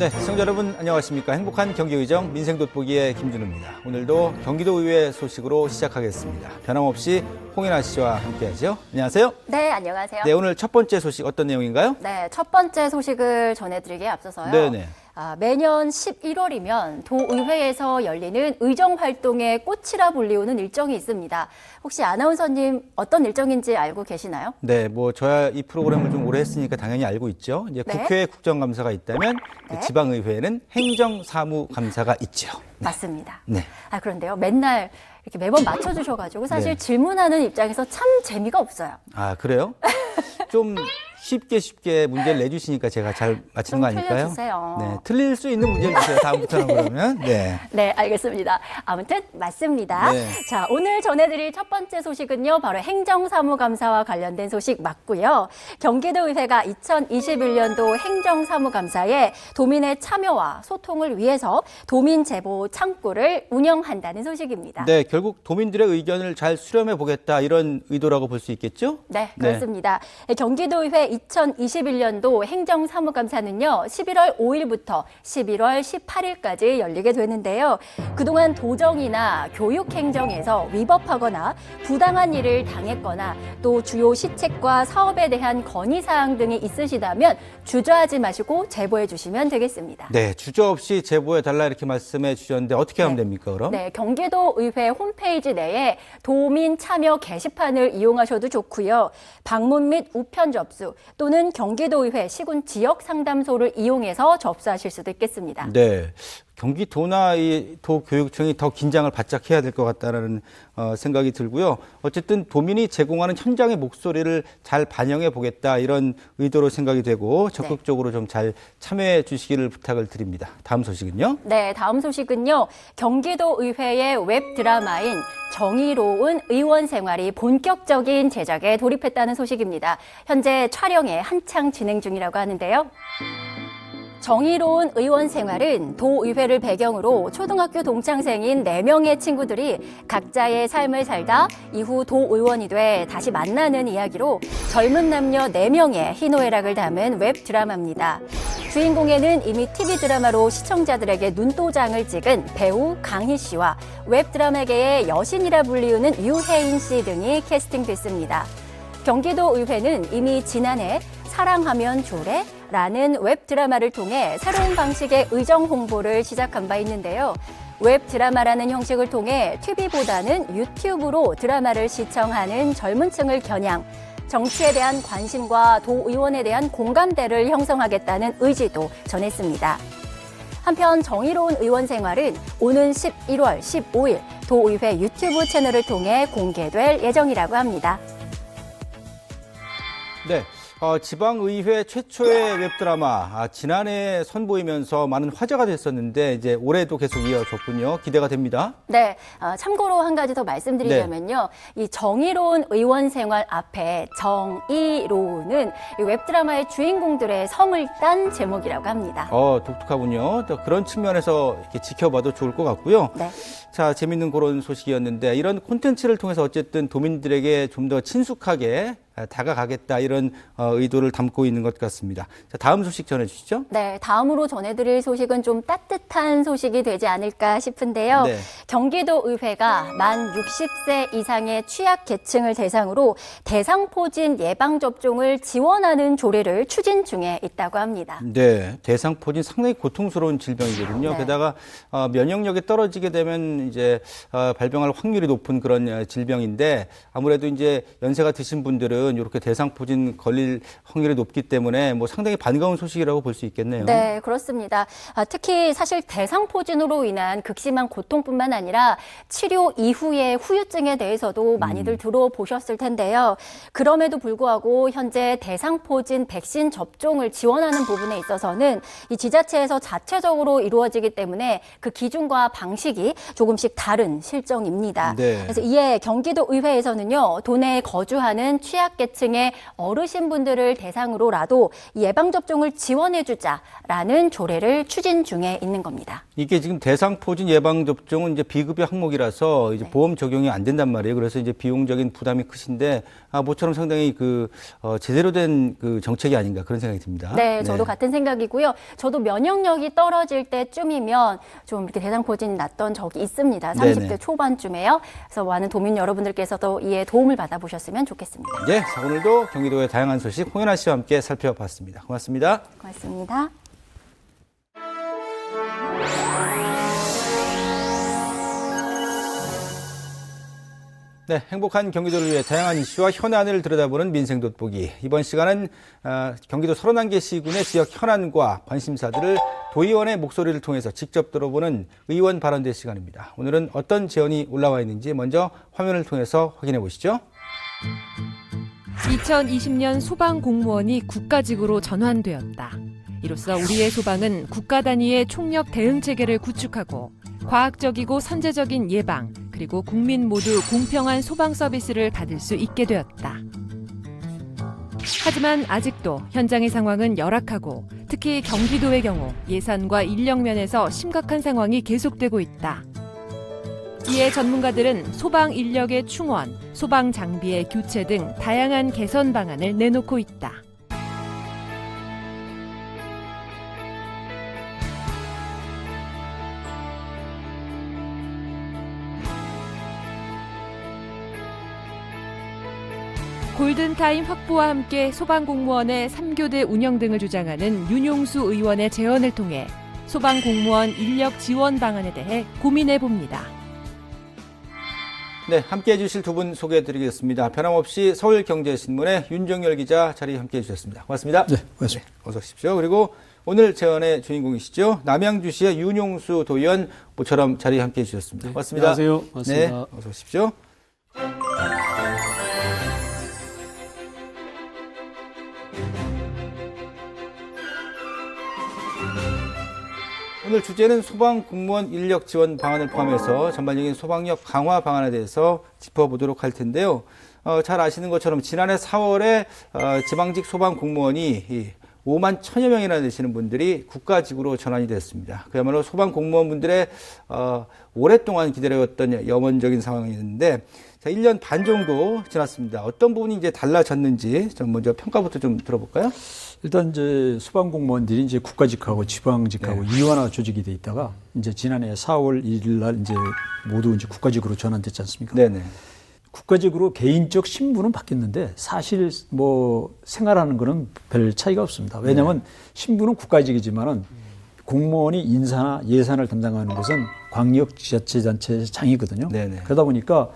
네, 시청자 여러분 안녕하십니까. 행복한 경기의정 민생돋보기의 김준우입니다. 오늘도 경기도의회 소식으로 시작하겠습니다. 변함없이 홍인아 씨와 함께하죠. 안녕하세요. 네, 안녕하세요. 네, 오늘 첫 번째 소식 어떤 내용인가요? 네, 첫 번째 소식을 전해드리기에 앞서서요. 네네. 매년 11월이면 도의회에서 열리는 의정활동의 꽃이라 불리우는 일정이 있습니다. 혹시 아나운서님 어떤 일정인지 알고 계시나요? 네, 뭐 저야 이 프로그램을 좀 오래 했으니까 당연히 알고 있죠. 이제 네. 국회에 국정감사가 있다면 네. 지방의회에는 행정사무감사가 있죠. 맞습니다. 네. 그런데요, 맨날 이렇게 매번 맞춰주셔가지고 사실 네. 질문하는 입장에서 참 재미가 없어요. 아, 그래요? 좀 쉽게 문제를 내주시니까 제가 잘 맞히는 거 좀 아닐까요? 틀려주세요. 네, 틀릴 수 있는 문제를 주세요. 다음부터는 그러면. 네. 네, 알겠습니다. 아무튼 맞습니다. 네. 자, 오늘 전해드릴 첫 번째 소식은요, 바로 행정사무감사와 관련된 소식 맞고요. 경기도의회가 2021년도 행정사무감사에 도민의 참여와 소통을 위해서 도민제보 창구를 운영한다는 소식입니다. 네, 결국 도민들의 의견을 잘 수렴해 보겠다 이런 의도라고 볼 수 있겠죠? 네, 그렇습니다. 경기도의회 2021년도 행정사무감사는요, 11월 5일부터 11월 18일까지 열리게 되는데요. 그동안 도정이나 교육행정에서 위법하거나 부당한 일을 당했거나 또 주요 시책과 사업에 대한 건의사항 등이 있으시다면 주저하지 마시고 제보해 주시면 되겠습니다. 네, 주저 없이 제보해 달라 이렇게 말씀해 주셨는데 어떻게 하면 됩니까, 그럼? 네, 경기도의회 홈페이지 내에 도민 참여 게시판을 이용하셔도 좋고요. 방문 및 우편 접수 또는 경기도의회 시군 지역 상담소를 이용해서 접수하실 수도 있겠습니다. 네. 경기도나 이 도교육청이 더 긴장을 바짝 해야 될 것 같다는 생각이 들고요. 어쨌든 도민이 제공하는 현장의 목소리를 잘 반영해 보겠다 이런 의도로 생각이 되고 적극적으로 좀 잘 참여해 주시기를 부탁을 드립니다. 다음 소식은요? 네, 다음 소식은요. 경기도의회의 웹 드라마인 정의로운 의원 생활이 본격적인 제작에 돌입했다는 소식입니다. 현재 촬영에 한창 진행 중이라고 하는데요. 정의로운 의원 생활은 도의회를 배경으로 초등학교 동창생인 4명의 친구들이 각자의 삶을 살다 이후 도의원이 돼 다시 만나는 이야기로 젊은 남녀 4명의 희노애락을 담은 웹 드라마입니다. 주인공에는 이미 TV 드라마로 시청자들에게 눈도장을 찍은 배우 강희 씨와 웹 드라마계의 여신이라 불리우는 유혜인 씨 등이 캐스팅됐습니다. 경기도의회는 이미 지난해 사랑하면 조래 라는 웹 드라마를 통해 새로운 방식의 의정 홍보를 시작한 바 있는데요. 웹 드라마라는 형식을 통해 TV보다는 유튜브로 드라마를 시청하는 젊은 층을 겨냥, 정치에 대한 관심과 도의원에 대한 공감대를 형성하겠다는 의지도 전했습니다. 한편 정의로운 의원 생활은 오는 11월 15일 도의회 유튜브 채널을 통해 공개될 예정이라고 합니다. 네. 지방의회 최초의 웹드라마 지난해 선보이면서 많은 화제가 됐었는데 이제 올해도 계속 이어졌군요. 기대가 됩니다. 네, 참고로 한 가지 더 말씀드리자면요. 이 정의로운 의원 생활 앞에 정의로운은 이 웹드라마의 주인공들의 성을 딴 제목이라고 합니다. 독특하군요. 또 그런 측면에서 이렇게 지켜봐도 좋을 것 같고요. 네. 자, 재밌는 그런 소식이었는데 이런 콘텐츠를 통해서 어쨌든 도민들에게 좀 더 친숙하게 다가가겠다 이런 의도를 담고 있는 것 같습니다. 자, 다음 소식 전해주시죠. 네, 다음으로 전해드릴 소식은 좀 따뜻한 소식이 되지 않을까 싶은데요. 네. 경기도의회가 만 60세 이상의 취약계층을 대상으로 대상포진 예방접종을 지원하는 조례를 추진 중에 있다고 합니다. 네, 대상포진 상당히 고통스러운 질병이거든요. 네. 게다가 면역력이 떨어지게 되면 이제 발병할 확률이 높은 그런 질병인데 아무래도 이제 연세가 드신 분들은 이렇게 대상포진 걸릴 확률이 높기 때문에 뭐 상당히 반가운 소식이라고 볼 수 있겠네요. 네, 그렇습니다. 특히 사실 대상포진으로 인한 극심한 고통뿐만 아니라 치료 이후의 후유증에 대해서도 많이들 들어보셨을 텐데요. 그럼에도 불구하고 현재 대상포진 백신 접종을 지원하는 부분에 있어서는 이 지자체에서 자체적으로 이루어지기 때문에 그 기준과 방식이 조금씩 다른 실정입니다. 네. 그래서 이에 경기도의회에서는요, 도내에 거주하는 취약 취약계층의 어르신분들을 대상으로라도 예방접종을 지원해주자라는 조례를 추진 중에 있는 겁니다. 이게 지금 대상포진 예방접종은 이제 비급여 항목이라서 이제 보험 적용이 안 된단 말이에요. 그래서 이제 비용적인 부담이 크신데 모처럼 상당히 제대로 된 그 정책이 아닌가 그런 생각이 듭니다. 네, 저도 같은 생각이고요. 저도 면역력이 떨어질 때쯤이면 좀 이렇게 대상포진 났던 적이 있습니다. 30대 네네. 초반쯤에요. 그래서 많은 도민 여러분들께서도 이에 도움을 받아보셨으면 좋겠습니다. 네, 자, 오늘도 경기도의 다양한 소식 홍연아 씨와 함께 살펴봤습니다. 고맙습니다. 고맙습니다. 네, 행복한 경기도를 위해 다양한 이슈와 현안을 들여다보는 민생 돋보기. 이번 시간은 경기도 31개 시군의 지역 현안과 관심사들을 도의원의 목소리를 통해서 직접 들어보는 의원 발언대 시간입니다. 오늘은 어떤 제언이 올라와 있는지 먼저 화면을 통해서 확인해 보시죠. 2020년 소방공무원이 국가직으로 전환되었다. 이로써 우리의 소방은 국가 단위의 총력 대응 체계를 구축하고 과학적이고 선제적인 예방, 그리고 국민 모두 공평한 소방 서비스를 받을 수 있게 되었다. 하지만 아직도 현장의 상황은 열악하고 특히 경기도의 경우 예산과 인력 면에서 심각한 상황이 계속되고 있다. 이에 전문가들은 소방 인력의 충원, 소방 장비의 교체 등 다양한 개선 방안을 내놓고 있다. 골든타임 확보와 함께 소방공무원의 3교대 운영 등을 주장하는 윤용수 의원의 제언을 통해 소방공무원 인력 지원 방안에 대해 고민해봅니다. 네, 함께해 주실 두 분 소개해 드리겠습니다. 변함없이 서울경제신문의 윤정열 기자 자리 함께해 주셨습니다. 고맙습니다. 네, 고맙습니다. 네, 어서 오십시오. 그리고 오늘 제언의 주인공이시죠. 남양주시의 윤용수 도의원 모처럼 자리 함께해 주셨습니다. 네, 고맙습니다. 안녕하세요. 고맙습니다. 네, 어서 오십시오. 오늘 주제는 소방공무원 인력 지원 방안을 포함해서 전반적인 소방력 강화 방안에 대해서 짚어보도록 할 텐데요. 잘 아시는 것처럼 지난해 4월에 지방직 소방공무원이 5만 1천여 명이나 되시는 분들이 국가직으로 전환이 됐습니다. 그야말로 소방공무원분들의 오랫동안 기다려왔던 염원적인 상황이었는데 자, 1년 반 정도 지났습니다. 어떤 부분이 이제 달라졌는지 좀 먼저 평가부터 좀 들어볼까요? 일단 이제 소방공무원들이 이제 국가직하고 지방직하고 네. 이완화 조직이 돼 있다가 이제 지난해 4월 1일 날 이제 모두 이제 국가직으로 전환됐지 않습니까? 네네. 국가직으로 개인적 신분은 바뀌었는데 사실 뭐 생활하는 거는 별 차이가 없습니다. 왜냐하면 신분은 국가직이지만은 공무원이 인사나 예산을 담당하는 것은 광역지자체단체 장이거든요. 네네. 그러다 보니까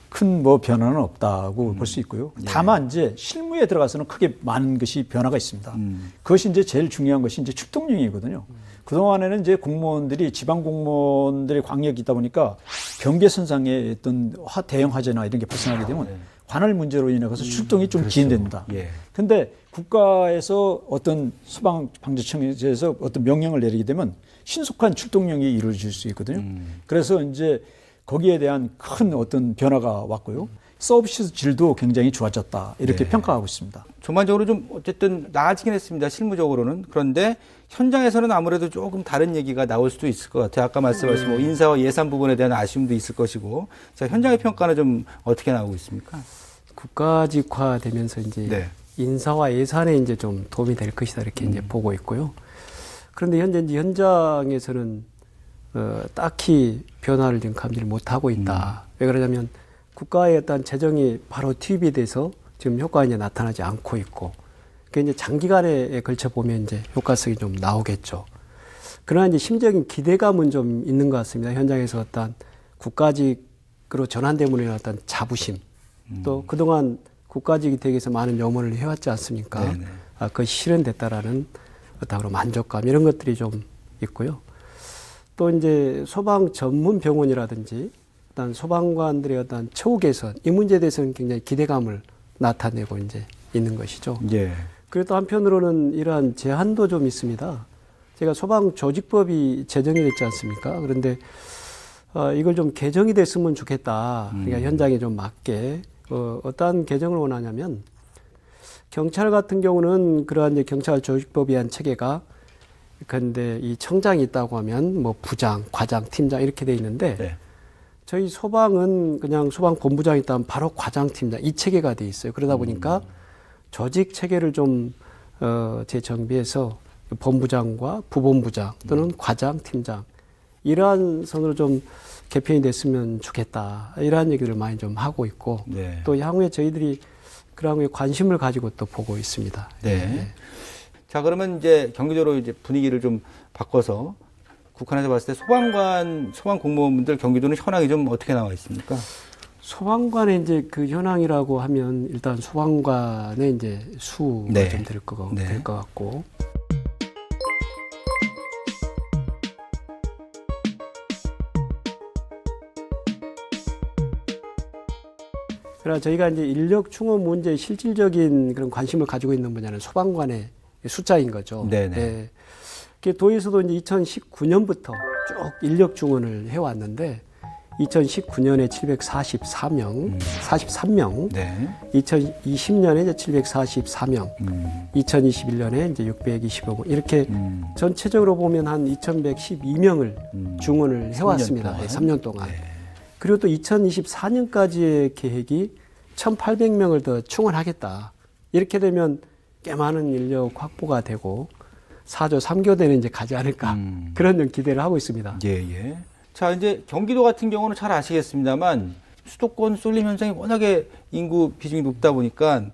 큰 뭐 변화는 없다고 볼 수 있고요. 다만 이제 실무에 들어가서는 크게 많은 것이 변화가 있습니다. 그것이 이제 제일 중요한 것이 이제 출동령이거든요. 그동안에는 이제 공무원들이 지방 공무원들의 광역이 있다 보니까 경계선상에 어떤 대형 화재나 이런 게 발생하게 되면 관할 문제로 인해서 출동이 좀 지연됩니다. 예. 근데 국가에서 어떤 소방방재청에서 어떤 명령을 내리게 되면 신속한 출동령이 이루어질 수 있거든요. 그래서 이제 거기에 대한 큰 어떤 변화가 왔고요. 서비스 질도 굉장히 좋아졌다. 이렇게 네. 평가하고 있습니다. 전반적으로 좀 어쨌든 나아지긴 했습니다. 실무적으로는. 그런데 현장에서는 아무래도 조금 다른 얘기가 나올 수도 있을 것 같아요. 아까 말씀하신 뭐 인사와 예산 부분에 대한 아쉬움도 있을 것이고. 자, 현장의 평가는 좀 어떻게 나오고 있습니까? 국가직화되면서 이제 네. 인사와 예산에 이제 좀 도움이 될 것이다 이렇게 이제 보고 있고요. 그런데 현재 이제 현장에서는 딱히 변화를 지금 감지를 못하고 있다. 왜 그러냐면 국가의 어떤 재정이 바로 투입이 돼서 지금 효과가 이제 나타나지 않고 있고, 그 이제 장기간에 걸쳐 보면 이제 효과성이 좀 나오겠죠. 그러나 이제 심적인 기대감은 좀 있는 것 같습니다. 현장에서 어떤 국가직으로 전환됨으로 인한 어떤 자부심, 또 그동안 국가직이 되기 위해서 많은 염원을 해왔지 않습니까? 네네. 그것이 실현됐다라는 어떤 만족감 이런 것들이 좀 있고요. 또 이제 소방 전문 병원이라든지 어떤 소방관들의 어떤 처우 개선 이 문제에 대해서는 굉장히 기대감을 나타내고 이제 있는 것이죠. 예. 그리고 또 한편으로는 이러한 제한도 좀 있습니다. 제가 소방조직법이 제정이 됐지 않습니까? 그런데 이걸 좀 개정이 됐으면 좋겠다. 그러니까 현장에 좀 맞게 어떠한 개정을 원하냐면 경찰 같은 경우는 그러한 이제 경찰 조직법에 의한 체계가 그런데 이 청장이 있다고 하면 뭐 부장, 과장, 팀장 이렇게 돼 있는데 네. 저희 소방은 그냥 소방 본부장이 있다면 바로 과장, 팀장 이 체계가 돼 있어요. 그러다 보니까 조직 체계를 좀 재정비해서 본부장과 부본부장 또는 과장, 팀장 이러한 선으로 좀 개편이 됐으면 좋겠다. 이러한 얘기를 많이 좀 하고 있고 네. 또 향후에 저희들이 그런 거에 관심을 가지고 또 보고 있습니다. 네. 자, 그러면 이제 경기도로 이제 분위기를 좀 바꿔서 국한에서 봤을 때 소방 공무원분들 경기도는 현황이 좀 어떻게 나와 있습니까? 소방관의 이제 그 현황이라고 하면 일단 소방관의 이제 수가 네. 좀 될 것 네. 같고. 그러나 저희가 이제 인력 충원 문제에 실질적인 그런 관심을 가지고 있는 분야는 소방관의 숫자인 거죠. 네네. 네. 도에서도 이제 2019년부터 쭉 인력 충원을 해왔는데 2019년에 743명, 43명, 네. 2020년에 이제 744명, 2021년에 이제 625명 이렇게 전체적으로 보면 한 2,112명을 중원을 해왔습니다. 3년 동안. 네. 그리고 또 2024년까지의 계획이 1,800명을 더 충원하겠다. 이렇게 되면 꽤 많은 인력 확보가 되고 4조 3교대는 이제 가지 않을까 그런 좀 기대를 하고 있습니다. 예, 예. 자, 이제 경기도 같은 경우는 잘 아시겠습니다만 수도권 쏠림 현상이 워낙에 인구 비중이 높다 보니까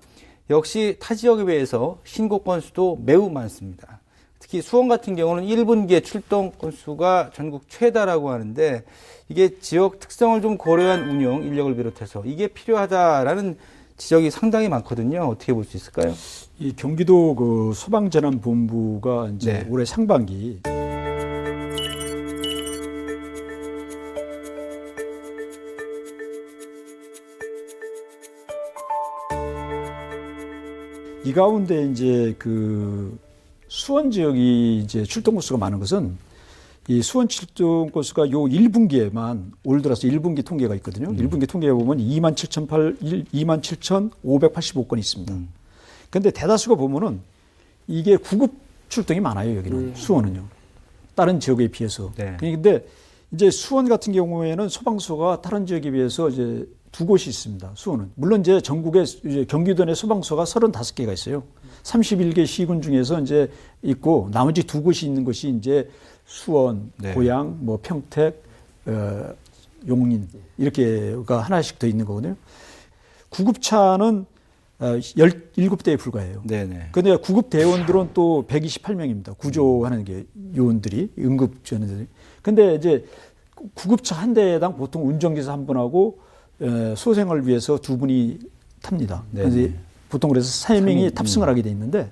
역시 타 지역에 비해서 신고 건수도 매우 많습니다. 특히 수원 같은 경우는 1분기에 출동 건수가 전국 최다라고 하는데 이게 지역 특성을 좀 고려한 운영, 인력을 비롯해서 이게 필요하다라는 지적이 상당히 많거든요. 어떻게 볼 수 있을까요? 이 경기도 그 소방재난본부가 이제 네. 올해 상반기 이 가운데 이제 그 수원 지역이 이제 출동 건수가 많은 것은 이 수원 출동 건수가 요 1분기에만 올 들어서 1분기 통계가 있거든요. 1분기 통계에 보면 27,585건이 있습니다. 근데 대다수가 보면은 이게 구급 출동이 많아요, 여기는. 수원은요. 다른 지역에 비해서. 네. 근데 이제 수원 같은 경우에는 소방서가 다른 지역에 비해서 이제 두 곳이 있습니다. 수원은. 물론 이제 전국에 이제 경기도 내 소방서가 35개가 있어요. 31개 시군 중에서 이제 있고 나머지 두 곳이 있는 것이 이제 수원, 네. 고양, 뭐 평택, 용인 이렇게가 하나씩 더 있는 거거든요. 구급차는 17대에 불과해요. 네네. 그런데 구급 대원들은 또 128명입니다. 구조하는 게 요원들이 응급 지원들이. 근데 이제 구급차 한 대당 보통 운전기사 한 분하고 소생을 위해서 두 분이 탑니다. 그래서 보통 그래서 3명이 탑승을 하게 돼 있는데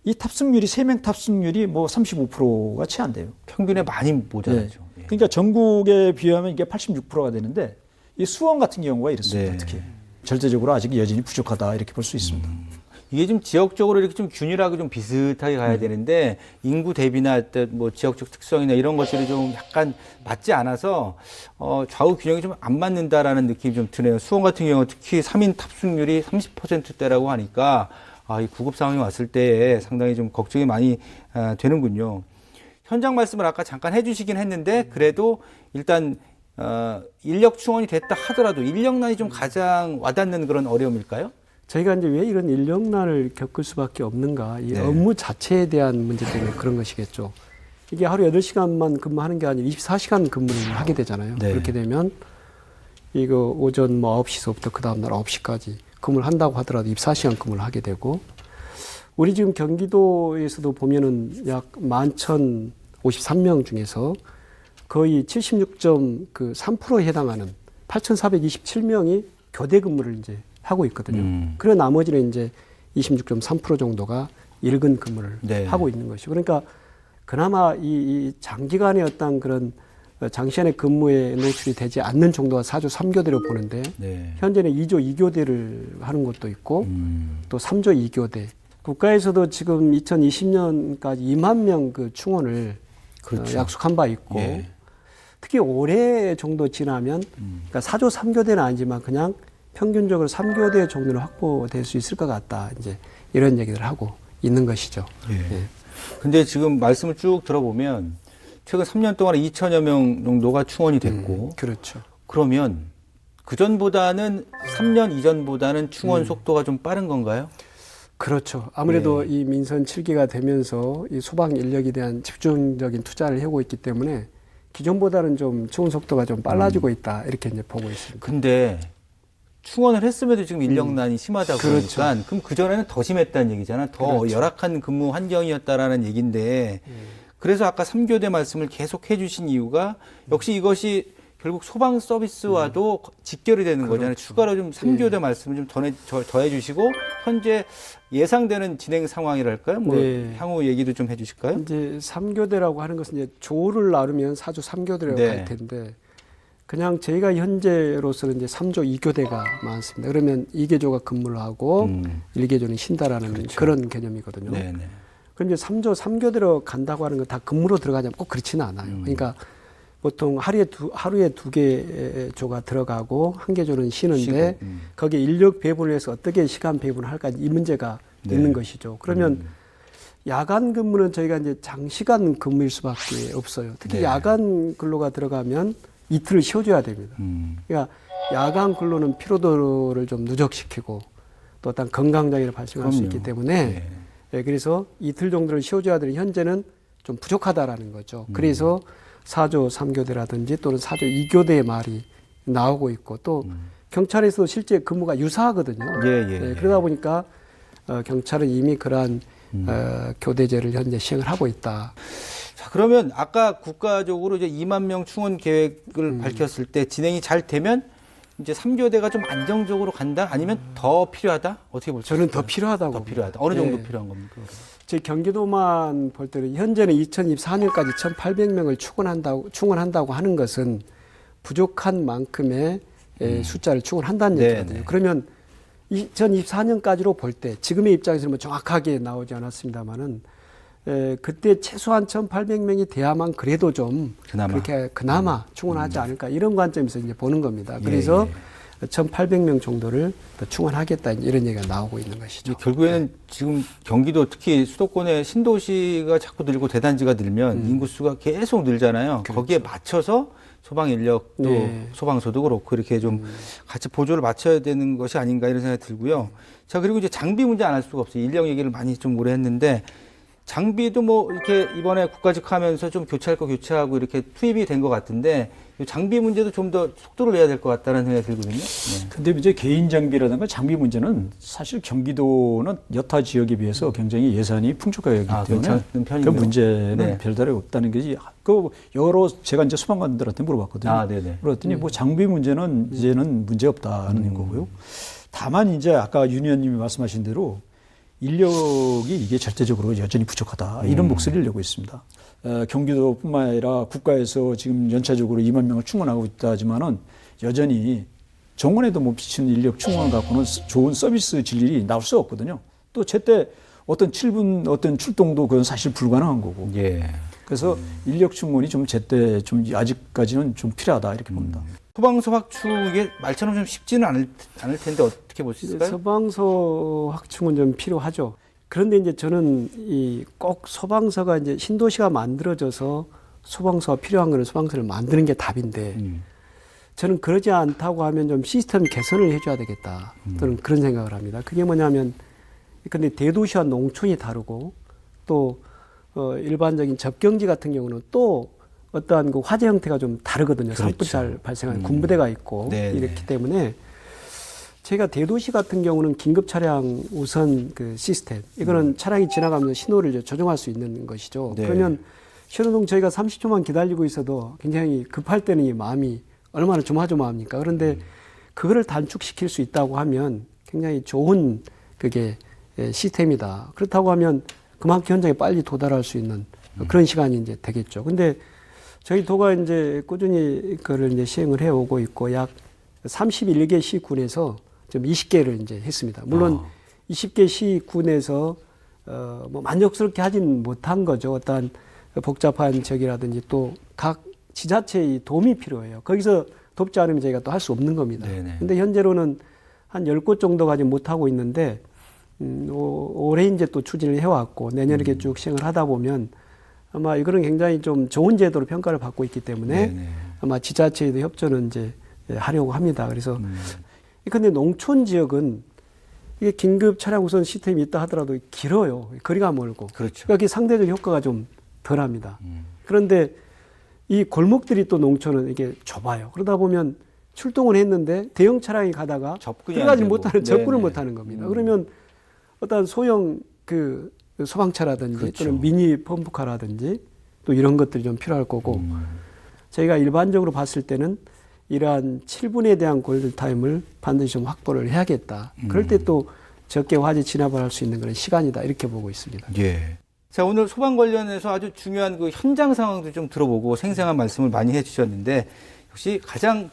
이 탑승률이 3명 탑승률이 뭐 35%가 채 안 돼요. 평균에 많이 모자라죠. 예. 그러니까 전국에 비하면 이게 86%가 되는데 이 수원 같은 경우가 이렇습니다. 네. 특히 절대적으로 아직 여전히 부족하다 이렇게 볼 수 있습니다. 이게 좀 지역적으로 이렇게 좀 균일하게 좀 비슷하게 가야 되는데 인구 대비나 어떤 뭐 지역적 특성이나 이런 것들이 좀 약간 맞지 않아서 좌우 균형이 좀 안 맞는다라는 느낌이 좀 드네요. 수원 같은 경우 특히 3인 탑승률이 30%대라고 하니까 이 구급 상황이 왔을 때에 상당히 좀 걱정이 많이 되는군요. 현장 말씀을 아까 잠깐 해주시긴 했는데 그래도 일단 인력 충원이 됐다 하더라도 인력난이 좀 가장 와닿는 그런 어려움일까요? 저희가 이제 왜 이런 인력난을 겪을 수밖에 없는가? 이 네. 업무 자체에 대한 문제 때문에 그런 것이겠죠. 이게 하루 8시간만 근무하는 게 아니라 24시간 근무를 하게 되잖아요. 네. 그렇게 되면 이거 오전 뭐 9시서부터 그 다음날 9시까지 근무를 한다고 하더라도 24시간 근무를 하게 되고 우리 지금 경기도에서도 보면은 약 11,053명 중에서 거의 76.3%에 해당하는 8,427명이 교대 근무를 이제 하고 있거든요. 그리고 나머지는 이제 26.3% 정도가 일근 근무를 네. 하고 있는 것이고 그러니까 그나마 이 장기간의 어떤 그런 장시간의 근무에 노출이 되지 않는 정도가 4조 3교대로 보는데 네. 현재는 2조 2교대를 하는 곳도 있고 또 3조 2교대 국가에서도 지금 2020년까지 2만 명 그 충원을 그렇죠. 약속한 바 있고 예. 특히 올해 정도 지나면 그러니까 4조 3교대는 아니지만 그냥 평균적으로 3교대 정도는 확보될 수 있을 것 같다. 이제 이런 얘기를 하고 있는 것이죠. 예. 근데 지금 말씀을 쭉 들어보면 최근 3년 동안에 2천여 명 정도가 충원이 됐고 그렇죠. 그러면 그전보다는 3년 이전보다는 충원 속도가 좀 빠른 건가요? 그렇죠. 아무래도 네. 이 민선 7기가 되면서 이 소방 인력에 대한 집중적인 투자를 하고 있기 때문에 기존보다는 좀 충원 속도가 좀 빨라지고 있다. 이렇게 이제 보고 있습니다. 근데 충원을 했음에도 지금 인력난이 심하다 그렇죠. 보니까 그럼 그전에는 더 심했다는 얘기잖아. 더 그렇죠. 열악한 근무 환경이었다라는 얘기인데 그래서 아까 3교대 말씀을 계속 해주신 이유가 역시 이것이 결국 소방 서비스와도 직결이 되는 거잖아요. 추가로 좀 3교대 말씀을 좀 더해 주시고 현재 예상되는 진행 상황이랄까요? 뭐 네. 향후 얘기도 좀 해주실까요? 이제 3교대라고 하는 것은 이제 조를 나누면 4조 3교대라고 네. 할 텐데 그냥 저희가 현재로서는 이제 3조 2교대가 많습니다. 그러면 2개조가 근무를 하고 1개조는 쉰다라는 그런 개념이거든요. 네네. 그럼 이제 3조 3교대로 간다고 하는 건 다 근무로 들어가냐면 꼭 그렇지는 않아요. 그러니까 보통 하루에 두 개 조가 들어가고 한 개 조는 쉬는데 쉬고, 거기에 인력 배분을 해서 어떻게 시간 배분을 할까 이 문제가 네. 있는 것이죠. 그러면 야간 근무는 저희가 이제 장시간 근무일 수밖에 없어요. 특히 네. 야간 근로가 들어가면 이틀을 쉬어줘야 됩니다. 그러니까 야간 근로는 피로도를 좀 누적시키고 또 어떤 건강장애를 발생할 수 그럼요. 있기 때문에 네. 예, 그래서 이틀 정도를 쉬어줘야 되는 현재는 좀 부족하다라는 거죠. 그래서 4조 3교대라든지 또는 4조 2교대의 말이 나오고 있고 또 경찰에서도 실제 근무가 유사하거든요. 예. 그러다 보니까 경찰은 이미 그러한 교대제를 현재 시행을 하고 있다. 자, 그러면 아까 국가적으로 이제 2만 명 충원 계획을 밝혔을 때 진행이 잘 되면 이제 3교대가 좀 안정적으로 간다? 아니면 더 필요하다? 어떻게 볼까요? 저는 더 필요하다고 더 필요하다. 어느 정도 예. 필요한 겁니까? 제 경기도만 볼 때는 현재는 2024년까지 1,800명을 충원한다고 하는 것은 부족한 만큼의 숫자를 충원한다는 네, 얘기거든요. 네. 그러면 2024년까지로 볼 때 지금의 입장에서는 뭐 정확하게 나오지 않았습니다만은 그때 최소한 1,800명이 돼야만 그래도 좀 그나마. 그렇게 그나마 충원하지 않을까 이런 관점에서 이제 보는 겁니다. 예, 그래서 예. 1,800명 정도를 더 충원하겠다 이런 얘기가 나오고 있는 것이죠. 결국에는 지금 경기도 특히 수도권의 신도시가 자꾸 늘고 대단지가 늘면 인구수가 계속 늘잖아요. 거기에 맞춰서 소방 인력도 네. 소방서도 그렇고 이렇게 좀 같이 보조를 맞춰야 되는 것이 아닌가 이런 생각이 들고요. 자, 그리고 이제 장비 문제 안 할 수가 없어요. 인력 얘기를 많이 좀 오래 했는데 장비도 뭐 이렇게 이번에 국가직 하면서 좀 교체할 거 교체하고 이렇게 투입이 된 것 같은데 이 장비 문제도 좀 더 속도를 내야 될 것 같다는 생각이 들거든요. 네. 근데 이제 개인 장비라든가 장비 문제는 사실 경기도는 여타 지역에 비해서 굉장히 예산이 풍족하기 때문에 괜찮은 그 편이군요. 문제는 네. 별다른 없다는 것이 그 여러 제가 이제 소방관들한테 물어봤거든요. 네네. 그랬더니 뭐 장비 문제는 이제는 문제 없다는 거고요. 다만 이제 아까 윤 의원님이 말씀하신 대로 인력이 이게 절대적으로 여전히 부족하다 이런 목소리를 내고 있습니다. 경기도뿐만 아니라 국가에서 지금 연차적으로 2만 명을 충원하고 있다지만은 여전히 정원에도 못 비치는 인력 충원을 갖고는 좋은 서비스 질이 나올 수 없거든요. 또 제때 어떤 7분 어떤 출동도 그건 사실 불가능한 거고. 예. 그래서 인력 충원이 좀 제때 좀 아직까지는 좀 필요하다 이렇게 봅니다. 소방서 확충 이게 말처럼 좀 쉽지는 않을 텐데 어떻게 볼 수 있을까요? 소방서 확충은 좀 필요하죠. 그런데 이제 저는 이 꼭 소방서가 이제 신도시가 만들어져서 소방서가 필요한 거는 소방서를 만드는 게 답인데 저는 그러지 않다고 하면 좀 시스템 개선을 해줘야 되겠다. 저는 그런 생각을 합니다. 그게 뭐냐면 근데 대도시와 농촌이 다르고 또 일반적인 접경지 같은 경우는 또 어떠한 그 화재 형태가 좀 다르거든요. 그렇죠. 산불이 잘 발생하는 군부대가 있고 네네. 이렇기 때문에 제가 대도시 같은 경우는 긴급 차량 우선 그 시스템 이거는 차량이 지나가면서 신호를 이제 조정할 수 있는 것이죠. 네. 그러면 신호등 저희가 30초만 기다리고 있어도 굉장히 급할 때는 이 마음이 얼마나 조마조마합니까? 그런데 그거를 단축시킬 수 있다고 하면 굉장히 좋은 그게 시스템이다. 그렇다고 하면 그만큼 현장에 빨리 도달할 수 있는 그런 시간이 이제 되겠죠. 근데 저희 도가 이제 꾸준히 그걸 이제 시행을 해오고 있고 약 31개 시군에서 좀 20개를 이제 했습니다. 물론 20개 시군에서 뭐 만족스럽게 하진 못한 거죠. 어떠한 복잡한 지역이라든지 또 각 지자체의 도움이 필요해요. 거기서 돕지 않으면 저희가 또 할 수 없는 겁니다. 네네. 근데 현재로는 한 10곳 정도가 지금 못하고 있는데, 올해 이제 또 추진을 해왔고, 내년에 이렇게 쭉 시행을 하다 보면 아마 이거는 굉장히 좀 좋은 제도로 평가를 받고 있기 때문에 네네. 아마 지자체에도 협조는 이제 하려고 합니다. 그래서, 근데 농촌 지역은 이게 긴급 차량 우선 시스템이 있다 하더라도 길어요. 거리가 멀고. 그렇죠. 그러니까 이게 상대적 효과가 좀 덜 합니다. 그런데 이 골목들이 또 농촌은 이게 좁아요. 그러다 보면 출동을 했는데 대형 차량이 가다가 접근이 들어가지 안 되고. 못하는, 접근을 네네. 못하는 겁니다. 그러면 어떤 소형 그 소방차라든지 그렇죠. 또는 미니 펌프카라든지 또 이런 것들이 좀 필요할 거고 저희가 일반적으로 봤을 때는 이러한 7분에 대한 골든타임을 반드시 좀 확보를 해야겠다. 그럴 때 또 적게 화재 진압을 할 수 있는 그런 시간이다. 이렇게 보고 있습니다. 예. 자, 오늘 소방 관련해서 아주 중요한 그 현장 상황도 좀 들어보고 생생한 말씀을 많이 해주셨는데 역시 가장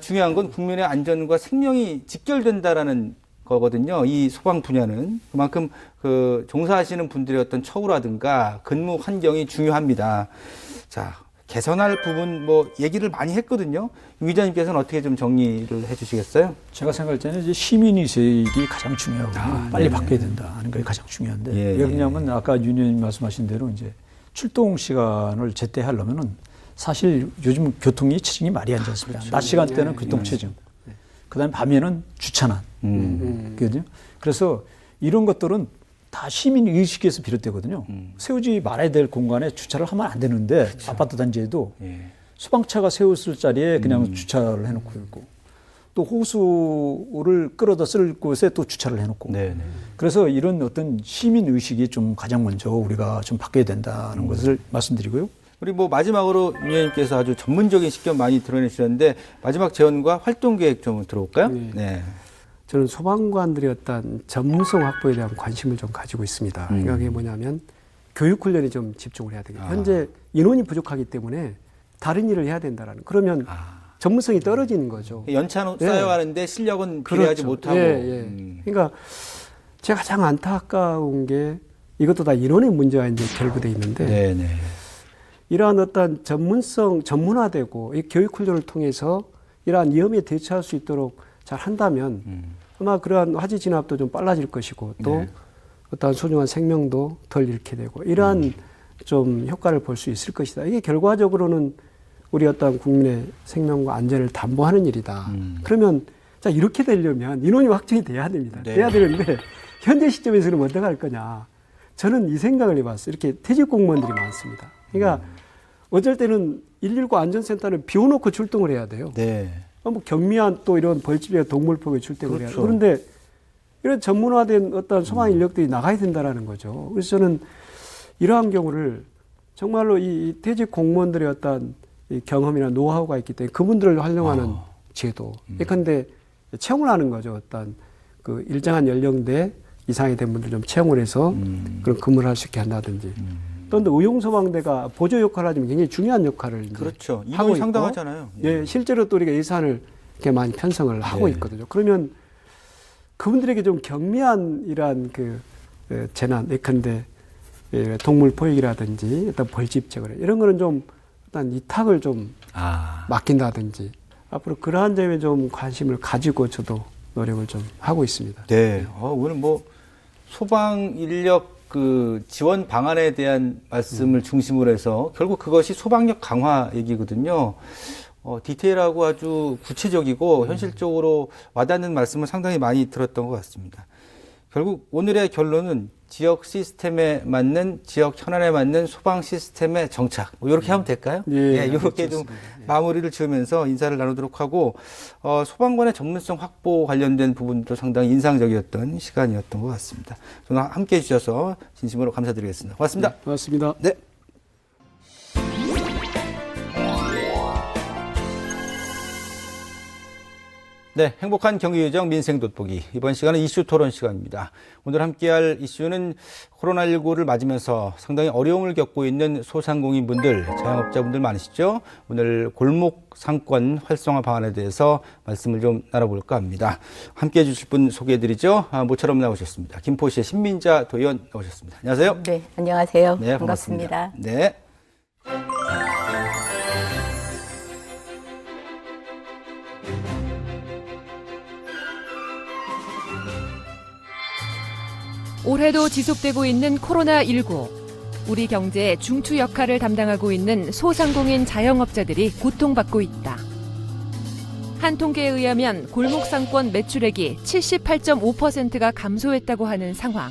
중요한 건 국민의 안전과 생명이 직결된다라는 거거든요. 이 소방 분야는 그만큼 그 종사하시는 분들의 어떤 처우라든가 근무 환경이 중요합니다. 자, 개선할 부분 뭐 얘기를 많이 했거든요. 유 기자님께서는 어떻게 좀 정리를 해주시겠어요? 제가 생각할 때는 이제 시민의식이 가장 중요하고 빨리 네네. 바뀌어야 된다 하는 게 가장 중요한데 예, 왜 그러냐면 아까 윤 의원님 말씀하신 대로 이제 출동 시간을 제때 하려면은 사실 요즘 교통이 체증이 말이 안 되지 않습니다. 낮 시간대는 교통 체증, 그다음에 밤에는 주차난, 그거든요. 그래서 이런 것들은 다 시민 의식에서 비롯되거든요. 세우지 말아야 될 공간에 주차를 하면 안 되는데 그렇죠. 아파트 단지에도 예. 소방차가 세웠을 자리에 그냥 주차를 해놓고 있고 또 호수를 끌어다 쓸 곳에 또 주차를 해놓고 네네. 그래서 이런 어떤 시민 의식이 좀 가장 먼저 우리가 좀 바뀌어야 된다는 것을 말씀드리고요. 우리 뭐 마지막으로 윤 의원님께서 아주 전문적인 식견 많이 드러내주셨는데 마지막 제언과 활동 계획 좀 들어볼까요? 네. 네. 저는 소방관들의 어떤 전문성 확보에 대한 관심을 좀 가지고 있습니다. 이게 뭐냐면 교육 훈련에 좀 집중을 해야 되겠다. 현재 인원이 부족하기 때문에 다른 일을 해야 된다라는. 그러면 전문성이 떨어지는 거죠. 연차 예. 쌓여가는데 실력은 비례하지 그렇죠. 못하고. 그러니까 제가 가장 안타까운 게 이것도 다 인원의 문제가 이제 결부돼 있는데 네네. 이러한 어떤 전문화되고 이 교육 훈련을 통해서 이러한 위험에 대처할 수 있도록 잘 한다면 아마 그러한 화재 진압도 좀 빨라질 것이고 또 네. 어떤 소중한 생명도 덜 잃게 되고 이러한 좀 효과를 볼 수 있을 것이다. 이게 결과적으로는 우리 어떤 국민의 생명과 안전을 담보하는 일이다. 그러면 자 이렇게 되려면 인원이 확정이 돼야 됩니다. 네. 돼야 되는데 현재 시점에서는 어떻게 할 거냐. 저는 이 생각을 해봤어요. 이렇게 퇴직 공무원들이 많습니다. 그러니까 어쩔 때는 119 안전센터는 비워놓고 출동을 해야 돼요. 네. 뭐 경미한 또 이런 벌집이나 동물폭에 출동을 해야 그렇죠. 돼요. 그런데 이런 전문화된 어떤 소방 인력들이 나가야 된다라는 거죠. 그래서 저는 이러한 경우를 정말로 이 퇴직 공무원들의 어떤 이 경험이나 노하우가 있기 때문에 그분들을 활용하는 제도. 예컨대 채용을 하는 거죠. 어떤 그 일정한 연령대 이상이 된 분들 좀 채용을 해서 그런 근무를 할 수 있게 한다든지. 또 의용소방대가 보조 역할을 하지만 굉장히 중요한 역할을 이제 그렇죠. 하고 인원이 있고. 상당하잖아요. 예, 실제로 또 우리가 예산을 이렇게 많이 편성을 하고 네. 있거든요. 그러면 그분들에게 좀 경미한 이러한 그 재난, 예컨대 동물 포획이라든지 어떤 벌집 제거 이런 거는 좀 일단 이탁을 좀 맡긴다든지 앞으로 그러한 점에 좀 관심을 가지고 저도 노력을 좀 하고 있습니다. 네. 오늘 뭐 소방 인력 그 지원 방안에 대한 말씀을 중심으로 해서 결국 그것이 소방력 강화 얘기거든요. 디테일하고 아주 구체적이고 현실적으로 와닿는 말씀을 상당히 많이 들었던 것 같습니다. 결국 오늘의 결론은 지역 시스템에 맞는 지역 현안에 맞는 소방 시스템의 정착. 뭐 이렇게 하면 될까요? 예, 이렇게 좀 마무리를 지으면서 인사를 나누도록 하고 소방관의 전문성 확보 관련된 부분도 상당히 인상적이었던 시간이었던 것 같습니다. 저는 함께해 주셔서 진심으로 감사드리겠습니다. 고맙습니다. 네, 고맙습니다. 네. 네, 행복한 경기유정 민생 돋보기. 이번 시간은 이슈 토론 시간입니다. 오늘 함께할 이슈는 코로나19를 맞으면서 상당히 어려움을 겪고 있는 소상공인분들, 자영업자분들 많으시죠? 오늘 골목 상권 활성화 방안에 대해서 말씀을 좀 나눠볼까 합니다. 함께해 주실 분 소개해드리죠. 모처럼 나오셨습니다. 김포시의 신민자 도의원 나오셨습니다. 안녕하세요. 네, 안녕하세요. 네, 반갑습니다. 네. 올해도 지속되고 있는 코로나19. 우리 경제의 중추 역할을 담당하고 있는 소상공인 자영업자들이 고통받고 있다. 한 통계에 의하면 골목상권 매출액이 78.5%가 감소했다고 하는 상황.